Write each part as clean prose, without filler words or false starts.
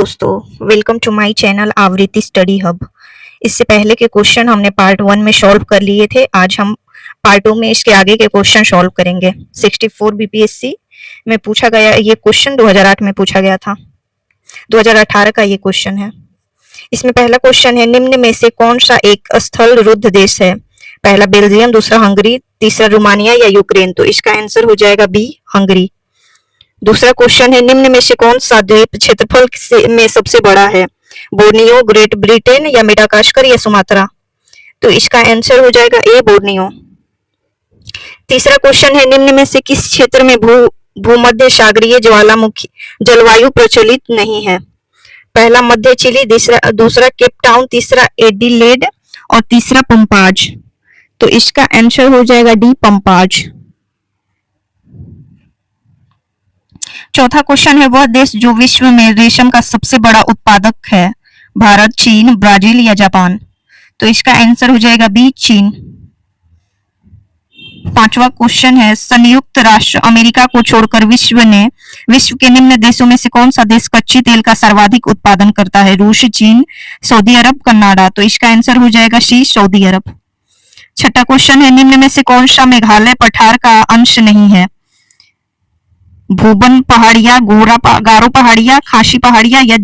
दोस्तों, welcome to my channel आवृत्ति study hub. इससे पहले के क्वेश्चन हमने पार्ट 1 में सॉल्व कर लिए थे। आज हम पार्ट 2 में इसके आगे के क्वेश्चन सॉल्व करेंगे। 64 बीपीएससी में पूछा गया ये क्वेश्चन 2008 में पूछा गया था। 2018 का ये क्वेश्चन है। इसमें पहला क्वेश्चन है, निम्न में से कौन सा एक स्थल रुद्ध देश है? पहला बेल्जियम, दूसरा हंगरी, तीसरा रोमानिया या यूक्रेन। तो इसका आंसर हो जाएगा बी, हंगरी। दूसरा क्वेश्चन है, निम्न में से कौन सा द्वीप क्षेत्रफल में सबसे बड़ा है? बोर्नियो, ग्रेट ब्रिटेन या मेडागास्कर या सुमात्रा। तो इसका आंसर हो जाएगा ए, बोर्नियो। तीसरा क्वेश्चन है, निम्न में से किस क्षेत्र में भूमध्य सागरीय ज्वालामुखी जलवायु प्रचलित नहीं है? पहला मध्य चिली, दूसरा केप टाउन, तीसरा एडिलेड और तीसरा पंपाज। तो इसका आंसर हो जाएगा डी, पंपाज। चौथा क्वेश्चन है, वह देश जो विश्व में रेशम का सबसे बड़ा उत्पादक है? भारत, चीन, ब्राजील या जापान। तो इसका आंसर हो जाएगा बी, चीन। पांचवा क्वेश्चन है, संयुक्त राष्ट्र अमेरिका को छोड़कर विश्व के निम्न देशों में से कौन सा देश कच्चे तेल का सर्वाधिक उत्पादन करता है? रूस, चीन, सऊदी अरब, कनाडा। तो इसका आंसर हो जाएगा सी, सऊदी अरब। छठा क्वेश्चन है, निम्न में से कौन सा मेघालय पठार का अंश नहीं है? भूबन पहाड़िया, गारो पहाड़िया, खासी पहाड़िया या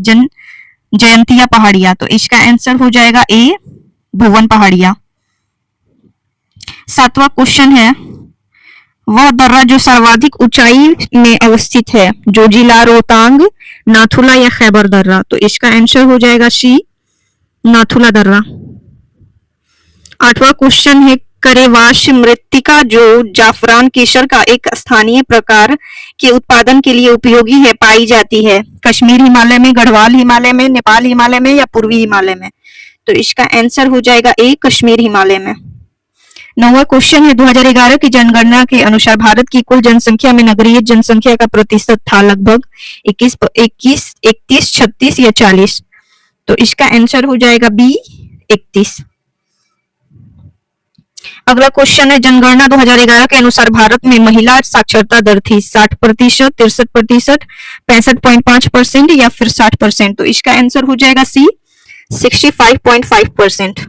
जयंतिया पहाड़िया। तो इसका आंसर हो जाएगा ए, भुवन पहाड़िया। सातवां क्वेश्चन है, वह दर्रा जो सर्वाधिक ऊंचाई में अवस्थित है? जोजिला, रोहतांग, नाथुला या खैबर दर्रा। तो इसका आंसर हो जाएगा सी, नाथुला दर्रा। आठवां क्वेश्चन है, करेवाश मृत्तिका जो जाफरान केसर का एक स्थानीय प्रकार के उत्पादन के लिए उपयोगी है, पाई जाती है? कश्मीर हिमालय में, गढ़वाल हिमालय में, नेपाल हिमालय में या पूर्वी हिमालय में। तो इसका आंसर हो जाएगा ए, कश्मीर हिमालय में। नौवां क्वेश्चन है, 2011 की जनगणना के अनुसार भारत की कुल जनसंख्या में नगरीय जनसंख्या का प्रतिशत था लगभग 21, 31, 36 या 40। तो इसका आंसर हो जाएगा बी, 31। अगला क्वेश्चन है, जनगणना 2011 के अनुसार भारत में महिला साक्षरता दर थी 60%, 63%, 65.5% या फिर 60%। तो इसका आंसर हो जाएगा सी, 65.5%।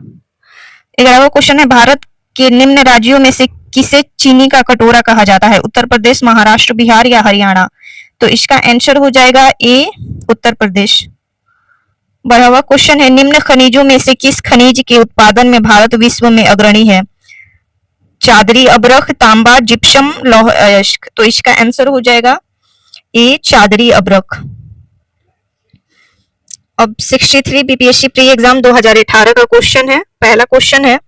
11वां क्वेश्चन है, भारत के निम्न राज्यों में से किसे चीनी का कटोरा कहा जाता है? उत्तर प्रदेश, महाराष्ट्र, बिहार या हरियाणा। तो इसका आंसर हो जाएगा ए, उत्तर प्रदेश। 12वां क्वेश्चन है, निम्न खनिजों में से किस खनिज के उत्पादन में भारत विश्व में अग्रणी है? चादरी अब्रक, तांबा, जिप्सम, लौह अयस्क। तो इसका आंसर हो जाएगा ए, चादरी अब्रक। अब 63 बीपीएससी प्री एग्जाम 2018 का क्वेश्चन है। पहला क्वेश्चन है,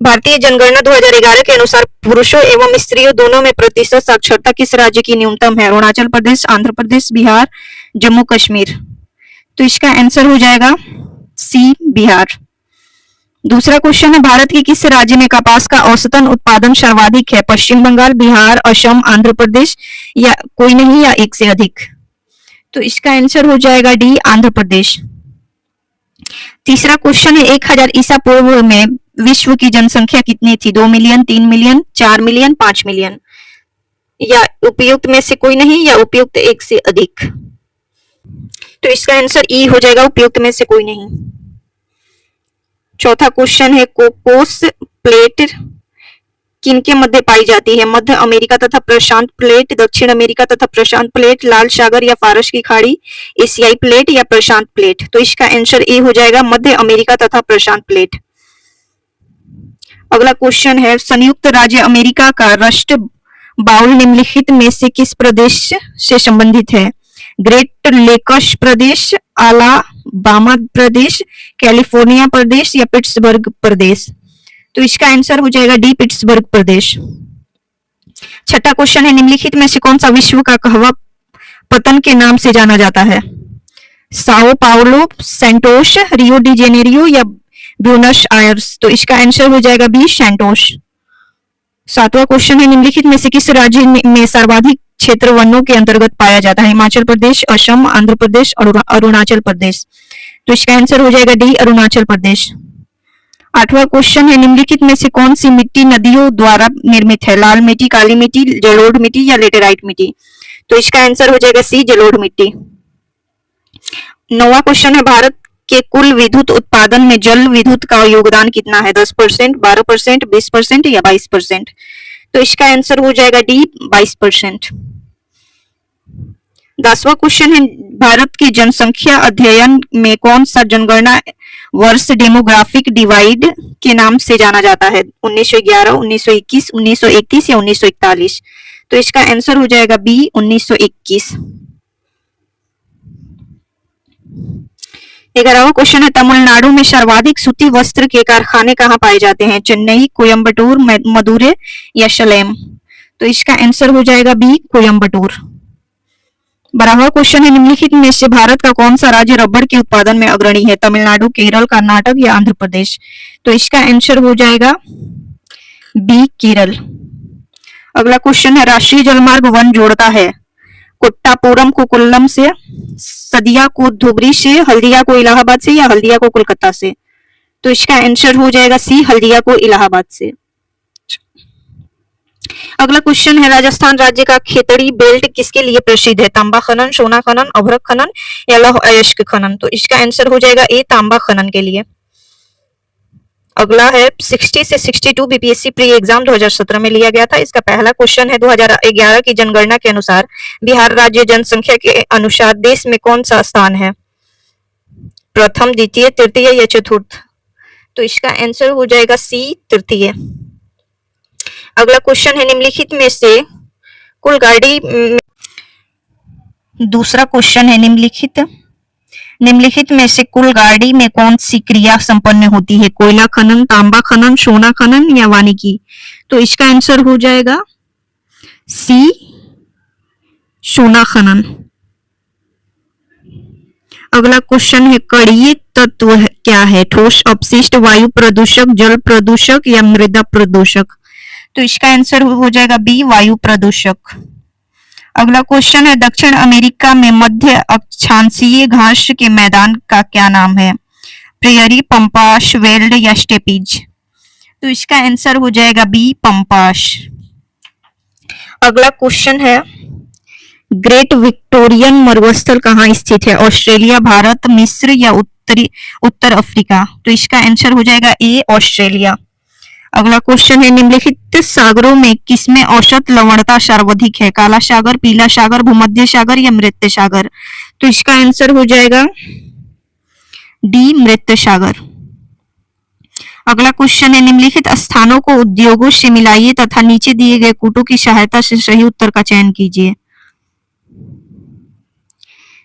भारतीय जनगणना 2011 के अनुसार पुरुषों एवं स्त्रियों दोनों में प्रतिशत साक्षरता किस राज्य की न्यूनतम है? अरुणाचल प्रदेश, आंध्र प्रदेश, बिहार, जम्मू कश्मीर। तो इसका आंसर हो जाएगा सी, बिहार। दूसरा क्वेश्चन है, भारत के किस राज्य में कपास का औसतन उत्पादन सर्वाधिक है? पश्चिम बंगाल, बिहार, असम, आंध्र प्रदेश या कोई नहीं या एक से अधिक। तो इसका आंसर हो जाएगा डी, आंध्र प्रदेश। तीसरा क्वेश्चन है, 1000 ईसा पूर्व में विश्व की जनसंख्या कितनी थी? 2 मिलियन, 3 मिलियन, 4 मिलियन, 5 मिलियन या उपयुक्त में से कोई नहीं या उपयुक्त एक से अधिक। तो इसका आंसर ई हो जाएगा, उपयुक्त में से कोई नहीं। चौथा क्वेश्चन है, कोकोस प्लेट किनके मध्य पाई जाती है? मध्य अमेरिका तथा प्रशांत प्लेट, दक्षिण अमेरिका तथा प्रशांत प्लेट, लाल सागर या फारस की खाड़ी, एशियाई प्लेट या प्रशांत प्लेट। तो इसका आंसर ए हो जाएगा, मध्य अमेरिका तथा प्रशांत प्लेट। अगला क्वेश्चन है, संयुक्त राज्य अमेरिका का रस्ट बाउल निम्नलिखित में से किस प्रदेश से संबंधित है? ग्रेट लेकस प्रदेश, अलाबामा प्रदेश, कैलिफोर्निया प्रदेश या पिट्सबर्ग प्रदेश। तो इसका आंसर हो जाएगा डी, पिट्सबर्ग प्रदेश। छठा क्वेश्चन है, निम्नलिखित में से कौन सा विश्व का कहवा पतन के नाम से जाना जाता है? Sao Paulo, Santos, Rio de Janeiro या ब्यूनस आयर्स। तो इसका आंसर हो जाएगा बी, सैंटोस। सातवां क्वेश्चन है, निम्नलिखित में से किस राज्य में सर्वाधिक क्षेत्र वनों के अंतर्गत पाया जाता है? हिमाचल प्रदेश, असम, आंध्र प्रदेश और अरुणाचल प्रदेश। तो इसका आंसर हो जाएगा डी, अरुणाचल प्रदेश। आठवां क्वेश्चन है, निम्नलिखित में से कौन सी मिट्टी नदियों द्वारा निर्मित है? लाल मिट्टी, काली मिट्टी, जलोढ़ मिट्टी या लेटेराइट मिट्टी। तो इसका आंसर हो जाएगा सी, जलोढ़ मिट्टी। 9वां क्वेश्चन है भारत के कुल विद्युत उत्पादन में जल विद्युत का योगदान कितना है? 10%, 12%, 20% या 22%? तो इसका आंसर हो जाएगा डी 22%। 10वां क्वेश्चन है भारत की जनसंख्या अध्ययन में कौन सा जनगणना वर्ष डेमोग्राफिक डिवाइड के नाम से जाना जाता है? 1911, 1921, 1931 या 1941? तो इसका आंसर हो जाएगा बी 1921। 11वां क्वेश्चन है तमिलनाडु में सर्वाधिक सूती वस्त्र के कारखाने कहाँ पाए जाते हैं? चेन्नई, कोयम्बटूर, मदुरै या सलेम? तो इसका आंसर हो जाएगा बी कोयम्बटूर। 12वां क्वेश्चन है निम्नलिखित में से भारत का कौन सा राज्य रबड़ के उत्पादन में अग्रणी है? तमिलनाडु, केरल, कर्नाटक या आंध्र प्रदेश? तो इसका आंसर हो जाएगा बी केरल। अगला क्वेश्चन है राष्ट्रीय जलमार्ग वन जोड़ता है कोट्टापुरम को कोल्लम से, सदिया को धुबरी से, हल्दिया को इलाहाबाद से या हल्दिया को कोलकाता से? तो इसका आंसर हो जाएगा सी हल्दिया को इलाहाबाद से। अगला क्वेश्चन है राजस्थान राज्य का खेतड़ी बेल्ट किसके लिए प्रसिद्ध है? तांबा खनन, सोना खनन, अभ्रक खनन या लौह अयस्क खनन? तो इसका आंसर हो जाएगा ए तांबा खनन के लिए। अगला है 60 से 62 बीपीएससी प्री एग्जाम 2017 में लिया गया था। इसका पहला क्वेश्चन है 2011 की जनगणना के अनुसार बिहार राज्य जनसंख्या के अनुसार देश में कौन सा स्थान है? प्रथम, द्वितीय, तृतीय या चतुर्थ? तो इसका आंसर हो जाएगा सी तृतीय। अगला क्वेश्चन है निम्नलिखित में से कुल गाड़ी दूसरा क्वेश्चन है निम्नलिखित में से कुल गाड़ी में कौन सी क्रिया संपन्न होती है? कोयला खनन, तांबा खनन, सोना खनन या वानिकी? तो इसका आंसर हो जाएगा सी सोना खनन। अगला क्वेश्चन है कणीय तत्व क्या है? ठोस, अपशिष्ट, वायु प्रदूषक, जल प्रदूषक या मृदा प्रदूषक? तो इसका आंसर हो जाएगा बी वायु प्रदूषक। अगला क्वेश्चन है दक्षिण अमेरिका में मध्य अक्षांशीय घास के मैदान का क्या नाम है? प्रेयरी, पंपास, वेल्ड या स्टेपीज? तो इसका आंसर हो जाएगा बी पंपास। अगला क्वेश्चन है ग्रेट विक्टोरियन मरुस्थल कहाँ स्थित है? ऑस्ट्रेलिया, भारत, मिस्र या उत्तर अफ्रीका? तो इसका आंसर हो जाएगा ए ऑस्ट्रेलिया। अगला क्वेश्चन है निम्नलिखित सागरों में किसमें औसत लवणता सर्वाधिक है? काला सागर, पीला सागर, भूमध्य सागर या मृत सागर? तो इसका आंसर हो जाएगा डी मृत सागर। अगला क्वेश्चन है निम्नलिखित स्थानों को उद्योगों से मिलाइए तथा नीचे दिए गए कूटों की सहायता से सही उत्तर का चयन कीजिए।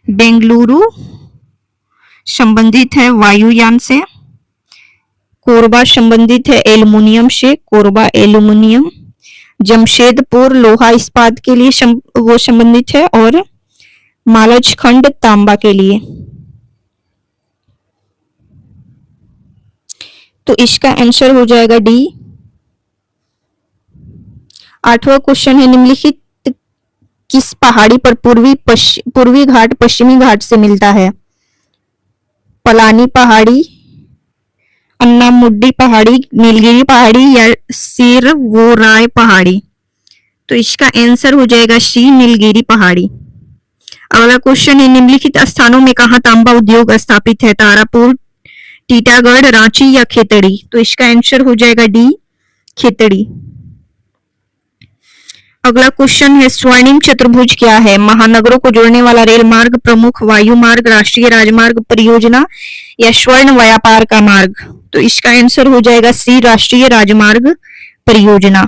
बेंगलुरु संबंधित है वायुयान से, कोरबा संबंधित है एल्युमिनियम से, कोरबा एल्युमिनियम। जमशेदपुर लोहा इस्पात के लिए वो संबंधित है और मालजखंड तांबा के लिए। तो इसका आंसर हो जाएगा डी। 8वां क्वेश्चन है निम्नलिखित किस पहाड़ी पर पूर्वी घाट पश्चिमी घाट से मिलता है? पलानी पहाड़ी, अन्नामुड्डी पहाड़ी, नीलगिरी पहाड़ी या सिरवोराय पहाड़ी? तो इसका आंसर हो जाएगा सी नीलगिरी पहाड़ी। अगला क्वेश्चन है निम्नलिखित स्थानों में कहाँ तांबा उद्योग स्थापित है? तारापुर, टीटागढ़, रांची या खेतड़ी? तो इसका आंसर हो जाएगा डी खेतड़ी। अगला क्वेश्चन है स्वर्णिम चतुर्भुज क्या है? महानगरों को जोड़ने वाला रेल मार्ग, प्रमुख वायु मार्ग, राष्ट्रीय राजमार्ग परियोजना या स्वर्ण व्यापार का मार्ग? तो इसका आंसर हो जाएगा सी राष्ट्रीय राजमार्ग परियोजना।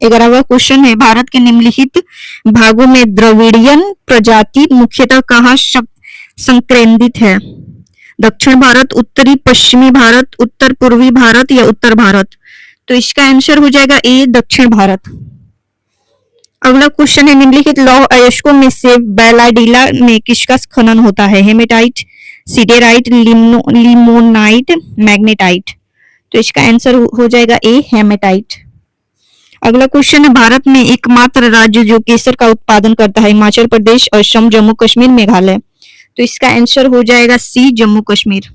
11वां क्वेश्चन है भारत के निम्नलिखित भागों में द्रविड़ियन प्रजाति मुख्यतः कहाँ संकेंद्रित है? दक्षिण भारत, उत्तरी पश्चिमी भारत, उत्तर पूर्वी भारत या उत्तर भारत? तो इसका आंसर हो जाएगा ए दक्षिण भारत। अगला क्वेश्चन है निम्नलिखित लौह अयस्कों में से बैलाडीला में किसका खनन होता है? Haematite, siderite, limonite, magnetite? तो इसका आंसर हो जाएगा ए हेमेटाइट। अगला क्वेश्चन है भारत में एकमात्र राज्य जो केसर का उत्पादन करता है? हिमाचल प्रदेश, असम, जम्मू कश्मीर, मेघालय? तो इसका आंसर हो जाएगा सी जम्मू कश्मीर।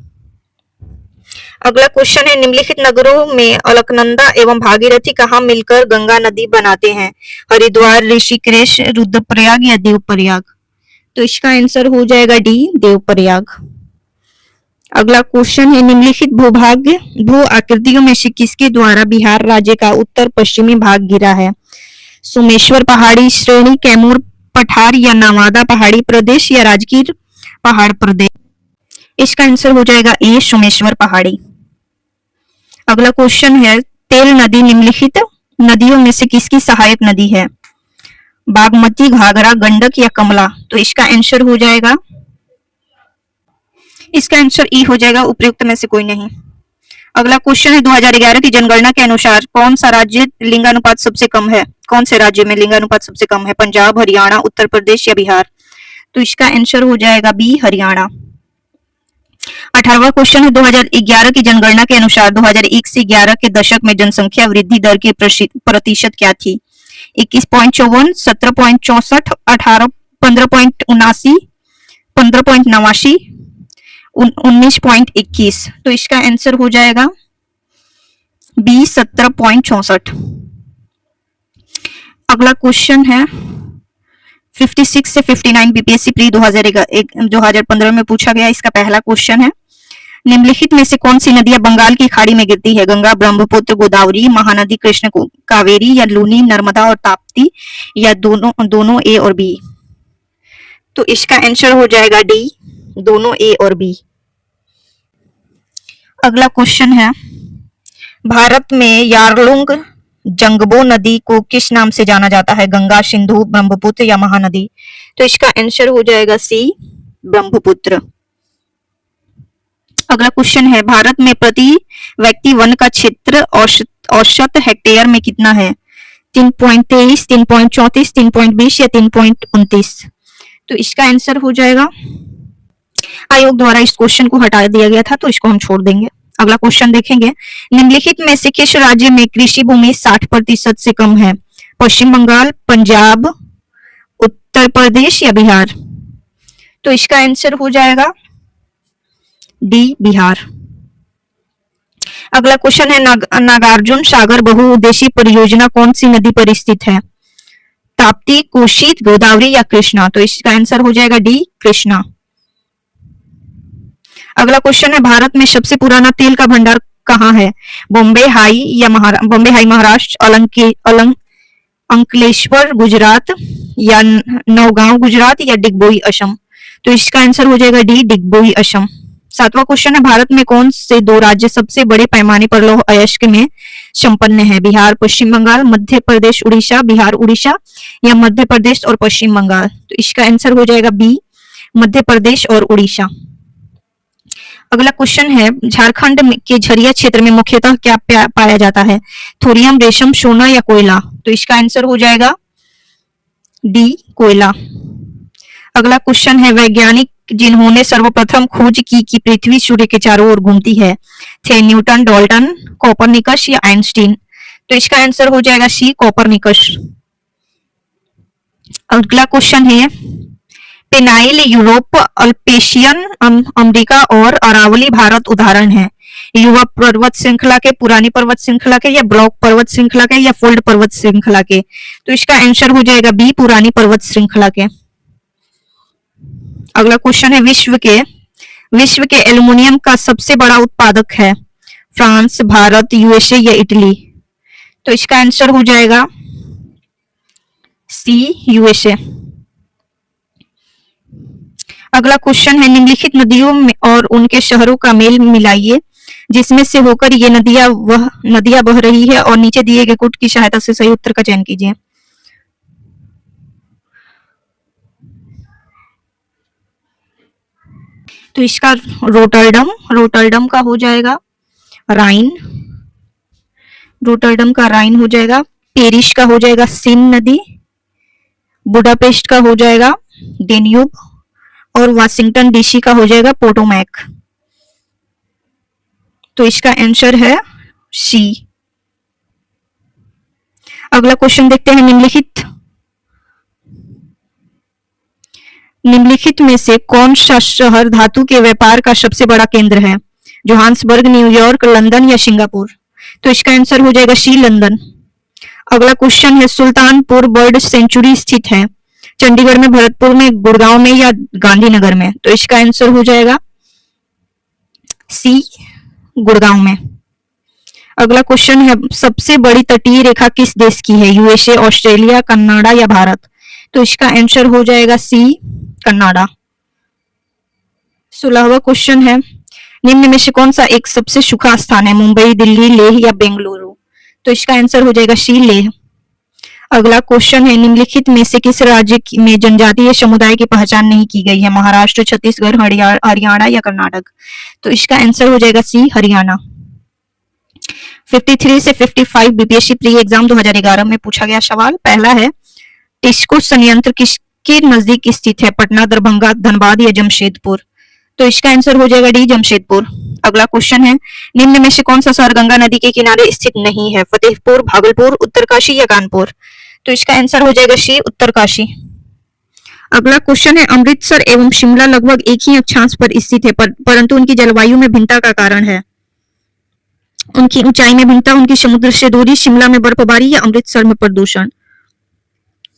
अगला क्वेश्चन है निम्नलिखित नगरों में अलकनंदा एवं भागीरथी कहाँ मिलकर गंगा नदी बनाते हैं? हरिद्वार, ऋषिकेश, रुद्रप्रयाग या देवप्रयाग? तो इसका आंसर हो जाएगा डी देवप्रयाग। अगला क्वेश्चन है निम्नलिखित भू आकृतियों में से किसके द्वारा बिहार राज्य का उत्तर पश्चिमी भाग घिरा है? सोमेश्वर पहाड़ी श्रेणी, कैमूर पठार या नवादा पहाड़ी प्रदेश या राजगीर पहाड़ प्रदेश? इसका आंसर हो जाएगा ए, सोमेश्वर पहाड़ी। अगला क्वेश्चन है तेल नदी निम्नलिखित नदियों में से किसकी सहायक नदी है? बागमती, घाघरा, गंडक या कमला? तो इसका आंसर हो जाएगा, इसका आंसर ई हो जाएगा, उपयुक्त में से कोई नहीं। अगला क्वेश्चन है 2011 की जनगणना के अनुसार कौन सा राज्य लिंगानुपात सबसे कम है? कौन से राज्य में लिंगानुपात सबसे कम है? पंजाब, हरियाणा, उत्तर प्रदेश या बिहार? तो इसका आंसर हो जाएगा बी, हरियाणा। 18वां क्वेश्चन है 2011 की जनगणना के अनुसार 2001 से 11 के दशक में जनसंख्या वृद्धि दर की प्रतिशत क्या थी? 21.54, 17.64, 15.79, 15.89, 19.21? तो इसका आंसर हो जाएगा बी, 17.64। अगला क्वेश्चन है 56 से 59 बीपीएससी प्री 2015 में पूछा गया। इसका पहला क्वेश्चन है निम्नलिखित में से कौन सी नदियां बंगाल की खाड़ी में गिरती है? गंगा, ब्रह्मपुत्र, गोदावरी, महानदी, कृष्ण, कावेरी या लूनी, नर्मदा और ताप्ती या दोनों ए और बी? तो इसका आंसर हो जाएगा डी, दोनों ए और बी। अगला क्वेश्चन है भारत में यारलुंग जंगबो नदी को किस नाम से जाना जाता है? गंगा, सिंधु, ब्रह्मपुत्र या महानदी? तो इसका आंसर हो जाएगा सी, ब्रह्मपुत्र। अगला क्वेश्चन है भारत में प्रति व्यक्ति वन का क्षेत्र औसत हेक्टेयर में कितना है? 3.23, 3.34, 3.20 या 3.29? तो इसका आंसर हो जाएगा, आयोग द्वारा इस क्वेश्चन को हटा दिया गया था तो इसको हम छोड़ देंगे। अगला क्वेश्चन देखेंगे निम्नलिखित में से किस राज्य में कृषि भूमि 60% से कम है? पश्चिम बंगाल, पंजाब, उत्तर प्रदेश या बिहार? तो इसका आंसर हो जाएगा डी, बिहार। अगला क्वेश्चन है नागार्जुन सागर बहुउद्देशीय परियोजना कौन सी नदी पर स्थित है? ताप्ती, कोसी, गोदावरी या कृष्णा? तो इसका आंसर हो जाएगा डी, कृष्णा। अगला क्वेश्चन है भारत में सबसे पुराना तेल का भंडार कहाँ है? बॉम्बे हाई महाराष्ट्र, अंकलेश्वर गुजरात या नौगांव गुजरात या डिगबोई असम? तो इसका आंसर हो जाएगा डी, डिगबोई असम। 7वां क्वेश्चन है भारत में कौन से दो राज्य सबसे बड़े पैमाने पर लौह अयस्क में संपन्न है? बिहार, पश्चिम बंगाल, मध्य प्रदेश, उड़ीसा, बिहार, उड़ीसा या मध्य प्रदेश और पश्चिम बंगाल? तो इसका आंसर हो जाएगा बी, मध्य प्रदेश और उड़ीसा। अगला क्वेश्चन है झारखंड के झरिया क्षेत्र में मुख्यतः क्या पाया जाता है? थोरियम, रेशम, सोना या कोयला? तो इसका आंसर हो जाएगा डी, कोयला। अगला क्वेश्चन है वैज्ञानिक जिन्होंने सर्वप्रथम खोज की कि पृथ्वी सूर्य के चारों ओर घूमती है? थे न्यूटन, डाल्टन, कोपरनिकस या आइंस्टीन? तो इसका आंसर हो जाएगा सी, कोपरनिकस। अगला क्वेश्चन है पेनाइल यूरोप, अल्पेशियन अमेरिका और अरावली भारत उदाहरण है? युवा पर्वत श्रृंखला के, पुरानी पर्वत श्रृंखला के या ब्लॉक पर्वत श्रृंखला के या फोल्ड पर्वत श्रृंखला के? तो इसका आंसर हो जाएगा बी, पुरानी पर्वत श्रृंखला के। अगला क्वेश्चन है विश्व के एल्युमिनियम का सबसे बड़ा उत्पादक है? फ्रांस, भारत, यूएसए या इटली? तो इसका आंसर हो जाएगा सी, यूएसए। अगला क्वेश्चन है निम्नलिखित नदियों में और उनके शहरों का मेल मिलाइए जिसमें से होकर ये नदियां बह रही है और नीचे दिए गए कोड की सहायता से सही उत्तर का चयन कीजिए। तो इसका रोटरडम का हो जाएगा राइन, रोटरडम का राइन हो जाएगा। पेरिस का हो जाएगा सीन नदी, बुडापेस्ट का हो जाएगा डेन्यूब और वाशिंगटन डीसी का हो जाएगा पोटोमैक। तो इसका आंसर है सी। अगला क्वेश्चन देखते हैं निम्नलिखित में से कौन सा शहर धातु के व्यापार का सबसे बड़ा केंद्र है? जोहान्सबर्ग, न्यूयॉर्क, लंदन या सिंगापुर? तो इसका आंसर हो जाएगा सी, लंदन। अगला क्वेश्चन है सुल्तानपुर बर्ड सेंचुरी स्थित है? चंडीगढ़ में, भरतपुर में, गुड़गांव में या गांधीनगर में? तो इसका आंसर हो जाएगा सी गुड़गांव में। अगला क्वेश्चन है सबसे बड़ी तटीय रेखा किस देश की है? यूएसए, ऑस्ट्रेलिया, कनाडा या भारत? तो इसका आंसर हो जाएगा सी कनाडा। 16वां क्वेश्चन है निम्न में से कौन सा एक सबसे सूखा स्थान है? मुंबई, दिल्ली, लेह या बेंगलुरु? तो इसका आंसर हो जाएगा सी लेह। अगला क्वेश्चन है निम्नलिखित में से किस राज्य में जनजातीय समुदाय की पहचान नहीं की गई है? महाराष्ट्र, छत्तीसगढ़, हरियाणा या कर्नाटक? तो इसका आंसर हो जाएगा सी हरियाणा। 53 से 55 बीपीएससी प्री एग्जाम 2011 में पूछा गया सवाल। पहला है टिस्को संयंत्र किसके नजदीक स्थित है? पटना, दरभंगा, धनबाद या जमशेदपुर? तो इसका आंसर हो जाएगा डी जमशेदपुर। अगला क्वेश्चन है निम्न में से कौन सा शहर गंगा नदी के किनारे स्थित नहीं है? फतेहपुर, भागलपुर, उत्तरकाशी या कानपुर? तो इसका आंसर हो जाएगा सी उत्तरकाशी। अगला क्वेश्चन है अमृतसर एवं शिमला लगभग एक ही अक्षांश पर स्थित है परंतु उनकी जलवायु में भिन्नता का कारण है? उनकी ऊंचाई में भिन्नता, उनकी समुद्र से दूरी, शिमला में बर्फबारी या अमृतसर में प्रदूषण?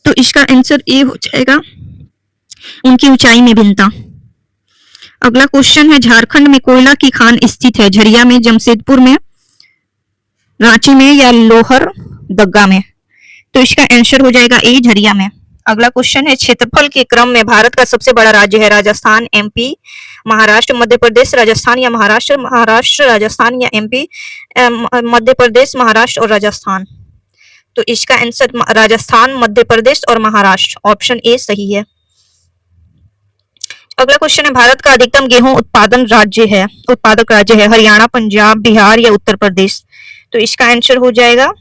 तो इसका आंसर ए हो जाएगा उनकी ऊंचाई में भिन्नता। अगला क्वेश्चन है झारखंड में कोयला की खान स्थित है? झरिया में, जमशेदपुर में, रांची में या लोहरदगा में? तो इसका आंसर हो जाएगा ए झरिया में। अगला क्वेश्चन है क्षेत्रफल के क्रम में भारत का सबसे बड़ा राज्य है? राजस्थान, एमपी, महाराष्ट्र, मध्य प्रदेश, राजस्थान या महाराष्ट्र? महाराष्ट्र, राजस्थान या एमपी, मध्य प्रदेश, महाराष्ट्र और राजस्थान? तो इसका आंसर राजस्थान, मध्य प्रदेश और महाराष्ट्र, ऑप्शन ए सही है। अगला क्वेश्चन है भारत का अधिकतम गेहूं उत्पादक राज्य है? हरियाणा, पंजाब, बिहार या उत्तर प्रदेश? तो इसका आंसर हो जाएगा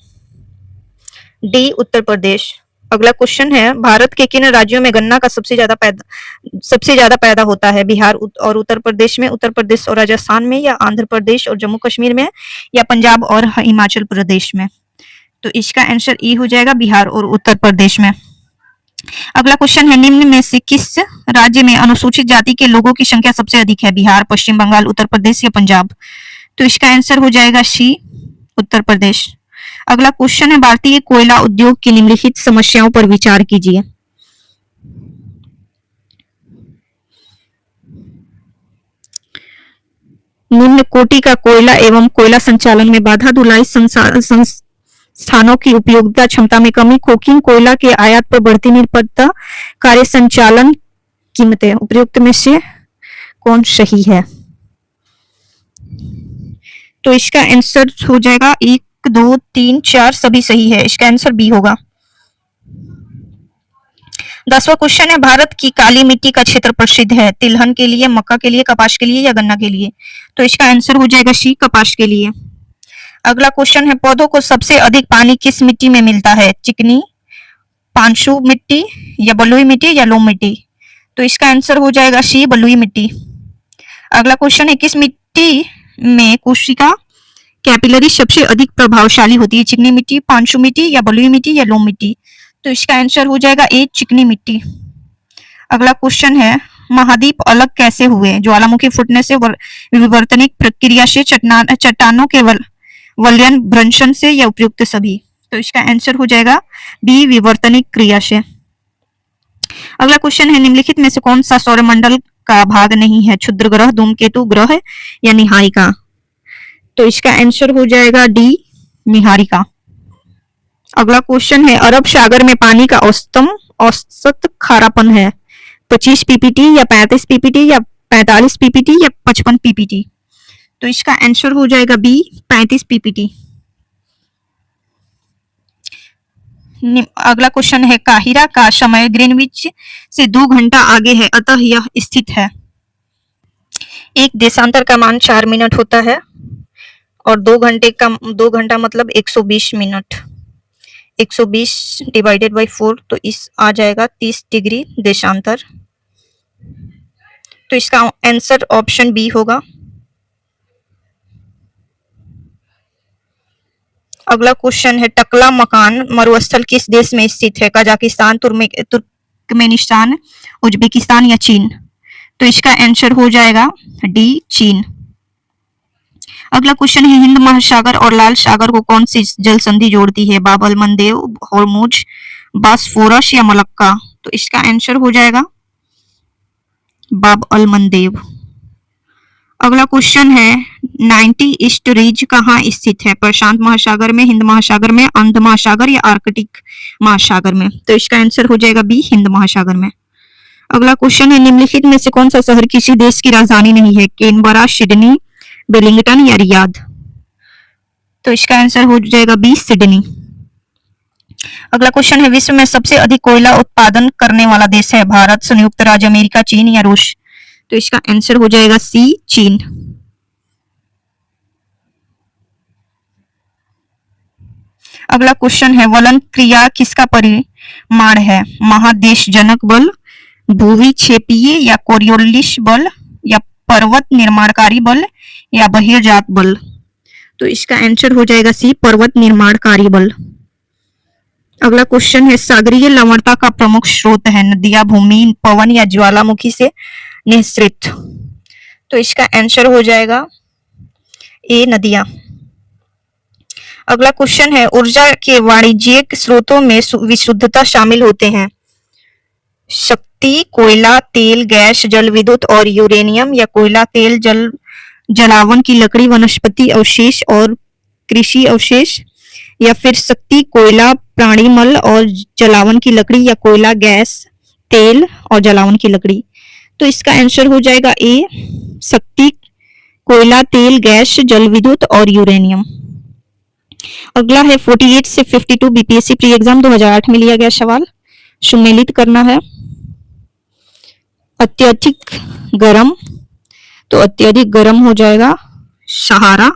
डी उत्तर प्रदेश। अगला क्वेश्चन है भारत के किन राज्यों में गन्ना का सबसे ज्यादा पैदा होता है? बिहार और उत्तर प्रदेश में, उत्तर प्रदेश और राजस्थान में या आंध्र प्रदेश और जम्मू कश्मीर में या पंजाब और हिमाचल प्रदेश में? तो इसका आंसर ई हो जाएगा बिहार और उत्तर प्रदेश में। अगला क्वेश्चन है निम्न में से किस राज्य में अनुसूचित जाति के लोगों की संख्या सबसे अधिक है? बिहार, पश्चिम बंगाल, उत्तर प्रदेश या पंजाब? तो इसका आंसर हो जाएगा सी उत्तर प्रदेश। अगला क्वेश्चन है भारतीय कोयला उद्योग की निम्नलिखित समस्याओं पर विचार कीजिए। निम्न कोटि का कोयला एवं कोयला संचालन में बाधा, धुलाई, संस्थानों की उपयोगिता क्षमता में कमी, कोकिंग कोयला के आयात पर बढ़ती निर्भरता, कार्य संचालन कीमतें। उपयुक्त में से कौन सही है? तो इसका आंसर हो जाएगा 1, 2, 3, 4 सभी सही है। इसका आंसर बी होगा। 10वां क्वेश्चन है भारत की काली मिट्टी का क्षेत्र प्रसिद्ध है? तिलहन के लिए, मक्का के लिए, कपास के लिए या गन्ना के लिए? तो इसका आंसर हो जाएगा सी कपास के लिए। अगला क्वेश्चन है पौधों को सबसे अधिक पानी किस मिट्टी में मिलता है? चिकनी, पांचू मिट्टी या बलुई मिट्टी या लोम मिट्टी? तो इसका आंसर हो जाएगा सी बलुई मिट्टी। अगला क्वेश्चन है किस मिट्टी में कोशिका कैपिलरी सबसे अधिक प्रभावशाली होती है? चिकनी मिट्टी, पांचू मिट्टी या बलुई मिट्टी या लोम मिट्टी? तो इसका आंसर हो जाएगा ए चिकनी मिट्टी। अगला क्वेश्चन है महाद्वीप अलग कैसे हुए? ज्वालामुखी फूटने से, विवर्तनिक प्रक्रिया से, चट्टानों के वलयन भ्रंशन से या उपयुक्त सभी? तो इसका आंसर हो जाएगा बी विवर्तनिक क्रिया से। अगला क्वेश्चन है निम्नलिखित में से कौन सा सौरमंडल का भाग नहीं है? क्षुद्र ग्रह, धूमकेतु ग्रह या निहारिका? तो इसका आंसर हो जाएगा डी निहारिका। अगला क्वेश्चन है अरब सागर में पानी का औसत खारापन है? 25 पीपीटी या 35 पीपीटी या 45 पीपीटी या 55 पीपीटी? तो इसका आंसर हो जाएगा बी 35 पीपीटी। अगला क्वेश्चन है काहिरा का समय ग्रीनविच से 2 घंटा आगे है अतः यह स्थित है? एक देशांतर का मान 4 मिनट होता है और 2 घंटा मतलब 120 मिनट। 120 डिवाइडेड बाई 4 तो इस आ जाएगा 30 डिग्री देशांतर। तो इसका आंसर ऑप्शन बी होगा। अगला क्वेश्चन है टकला मकान मरुस्थल किस देश में स्थित है? कजाकिस्तान, तुर्कमेनिस्तान, उज्बेकिस्तान या चीन? तो इसका आंसर हो जाएगा डी चीन। अगला क्वेश्चन है हिंद महासागर और लाल सागर को कौन सी जल संधि जोड़ती है? बाब अल मंदेब, हॉर्मुज, बॉस्फोरस या मलक्का? तो इसका आंसर हो जाएगा बाब अल मंदेब। अगला क्वेश्चन है 90 ईस्ट रिज कहाँ स्थित है? प्रशांत महासागर में, हिंद महासागर में, अंध महासागर या आर्कटिक महासागर में? तो इसका आंसर हो जाएगा बी, हिंद महासागर में। अगला क्वेश्चन है, निम्नलिखित में से कौन सा शहर किसी देश की राजधानी नहीं है? कैनबरा, सिडनी, वेलिंगटन या रियाद? तो इसका आंसर हो जाएगा बी, सिडनी। अगला क्वेश्चन है, विश्व में सबसे अधिक कोयला उत्पादन करने वाला देश है? भारत, संयुक्त राज्य अमेरिका, चीन या रूस? तो इसका आंसर हो जाएगा सी, चीन। अगला क्वेश्चन है, वलन क्रिया किसका परिमाण है? महादेशजनक बल, भूविक्षेपीय या कोरियोलिस बल या पर्वत निर्माणकारी बल या बहिर्जात बल? तो इसका आंसर हो जाएगा सी, पर्वत निर्माणकारी बल। अगला क्वेश्चन है, सागरीय लवणता का प्रमुख स्रोत है? नदियां, भूमि, पवन या ज्वालामुखी से निःसृत? तो इसका आंसर हो जाएगा ए, नदियां। अगला क्वेश्चन है, ऊर्जा के वाणिज्यिक स्रोतों में विशुद्धता शामिल होते हैं? शक्ति, कोयला, तेल, गैस, जल विद्युत और यूरेनियम या कोयला, तेल, जलावन की लकड़ी, वनस्पति अवशेष और कृषि अवशेष या फिर शक्ति, कोयला, प्राणी मल और जलावन की लकड़ी या कोयला, गैस, तेल और जलावन की लकड़ी? तो इसका आंसर हो जाएगा ए, शक्ति, कोयला, तेल, गैस, जल विद्युत और यूरेनियम। अगला है, 48 से 52 बीपीएससी प्री एग्जाम 2008 में लिया गया सवाल, सुमेलित करना है। अत्यधिक गर्म, तो अत्यधिक गर्म हो जाएगा सहारा,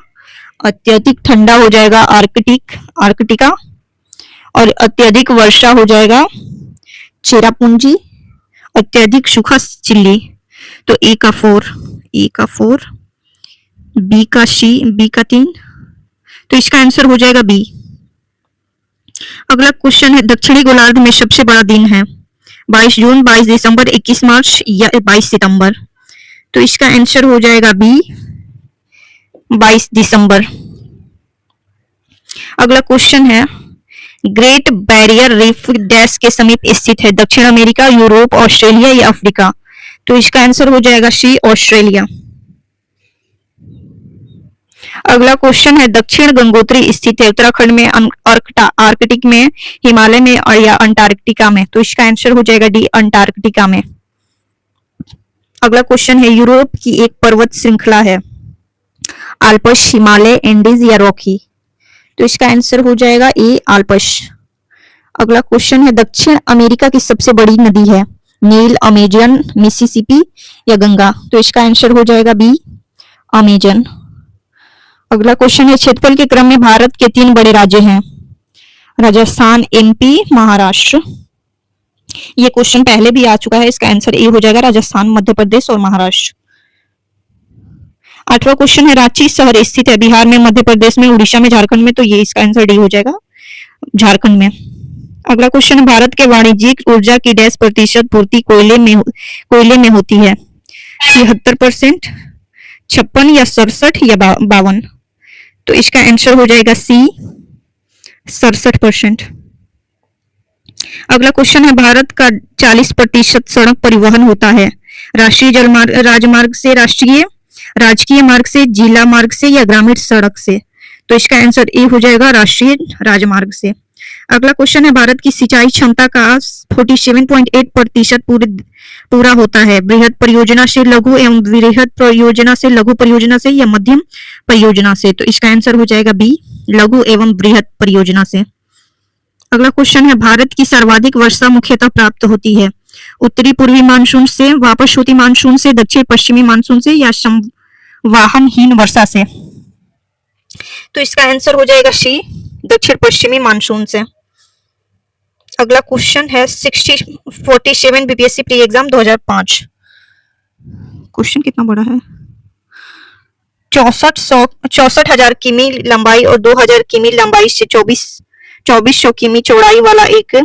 अत्यधिक ठंडा हो जाएगा आर्कटिका और अत्यधिक वर्षा हो जाएगा चेरापूंजी, अत्यधिक सूखा चिल्ली। तो ए का 4, बी का सी, बी का 3, तो इसका आंसर हो जाएगा बी। अगला क्वेश्चन है, दक्षिणी गोलार्ध में सबसे बड़ा दिन है? 22 जून, 22 दिसंबर, 21 मार्च या 22 सितंबर? तो इसका आंसर हो जाएगा बी, 22 दिसंबर। अगला क्वेश्चन है, ग्रेट बैरियर रीफ डैश के समीप स्थित है? दक्षिण अमेरिका, यूरोप, ऑस्ट्रेलिया या अफ्रीका? तो इसका आंसर हो जाएगा सी, ऑस्ट्रेलिया। अगला क्वेश्चन है, दक्षिण गंगोत्री स्थित है? उत्तराखंड में, आर्कटिक में, हिमालय में और या अंटार्कटिका में? तो इसका आंसर हो जाएगा डी, अंटार्कटिका में। अगला क्वेश्चन है, यूरोप की एक पर्वत श्रृंखला है? आल्प्स, हिमालय, एंडीज या रॉकी? तो इसका आंसर हो जाएगा ए, आल्प्स। अगला क्वेश्चन है, दक्षिण अमेरिका की सबसे बड़ी नदी है? नील, अमेजन, मिसिसिपी या गंगा? तो इसका आंसर हो जाएगा बी, अमेजन। अगला क्वेश्चन है, क्षेत्रफल के क्रम में भारत के 3 बड़े राज्य हैं? राजस्थान, एमपी, महाराष्ट्र? ये क्वेश्चन पहले भी आ चुका है, इसका आंसर ए हो जाएगा, राजस्थान, मध्य प्रदेश और महाराष्ट्र। 8वां क्वेश्चन है, रांची शहर स्थित है? बिहार में, मध्य प्रदेश में, उड़ीसा में, झारखंड में? तो ये इसका आंसर डी हो जाएगा, झारखंड में। अगला क्वेश्चन है, भारत के वाणिज्यिक ऊर्जा की डैश प्रतिशत पूर्ति कोयले में होती है? 73%, 56 या 67 या 52? तो इसका आंसर हो जाएगा सी, 67%। अगला क्वेश्चन है, भारत का 40% सड़क परिवहन होता है? राष्ट्रीय राजमार्ग से, राजकीय मार्ग से, जिला मार्ग से या ग्रामीण सड़क से? तो इसका आंसर ए हो जाएगा, राष्ट्रीय राजमार्ग से। अगला क्वेश्चन है, भारत की सिंचाई क्षमता का 47.8% पूरा होता है? बृहद परियोजना से, लघु एवं वृहद परियोजना से, लघु परियोजना से या मध्यम परियोजना से? तो इसका आंसर हो जाएगा बी, लघु एवं वृहद परियोजना से। अगला क्वेश्चन है, भारत की सर्वाधिक वर्षा मुख्यतः प्राप्त होती है? उत्तरी पूर्वी मानसून से, वापस होती मानसून से, दक्षिण पश्चिमी मानसून से या संवाहनहीन वर्षा से? तो इसका आंसर हो जाएगा सी, दक्षिण पश्चिमी मानसून से। अगला क्वेश्चन है, 47 बीपीएससी प्री एग्जाम 2005। क्वेश्चन कितना बड़ा है? 64,000 किमी लंबाई और 2,000 किमी लंबाई से 2400 किमी चौड़ाई वाला एक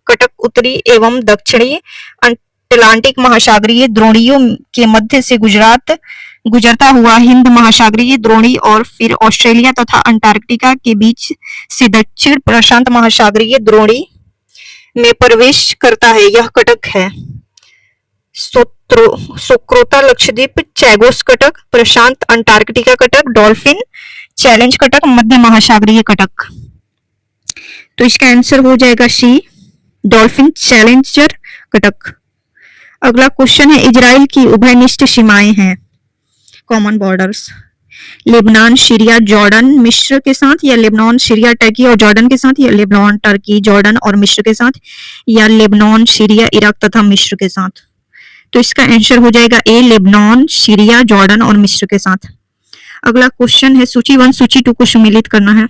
कटक उत्तरी एवं दक्षिणी अटलांटिक महासागरीय द्रोणियों के मध्य से गुजरता हुआ हिंद महासागरीय द्रोणी और फिर ऑस्ट्रेलिया तथा अंटार्कटिका के बीच से दक्षिण प्रशांत महासागरीय द्रोणी में प्रवेश करता है, यह कटक है। सोक्रोता लक्षद्वीप, चैगोस कटक, प्रशांत अंटार्कटिका कटक, डॉल्फिन चैलेंज कटक, मध्य महासागरीय कटक। तो इसका आंसर हो जाएगा सी, डॉल्फिन चैलेंजर कटक। अगला क्वेश्चन है, इजराइल की उभयनिष्ठ सीमाएं हैं, common borders, Lebanon, Syria, Jordan, मिस्र के साथ, या लेबनान, सीरिया, टर्की और जॉर्डन के साथ, या लेबनान, टर्की, जॉर्डन और मिस्र के साथ, या लेबनान, सीरिया, इराक तथा मिस्र के साथ। तो इसका आंसर हो जाएगा ए, लेबनान, सीरिया, जॉर्डन और मिस्र के साथ। अगला क्वेश्चन है, सूची 1 सूची 2 को सम्मिलित करना है।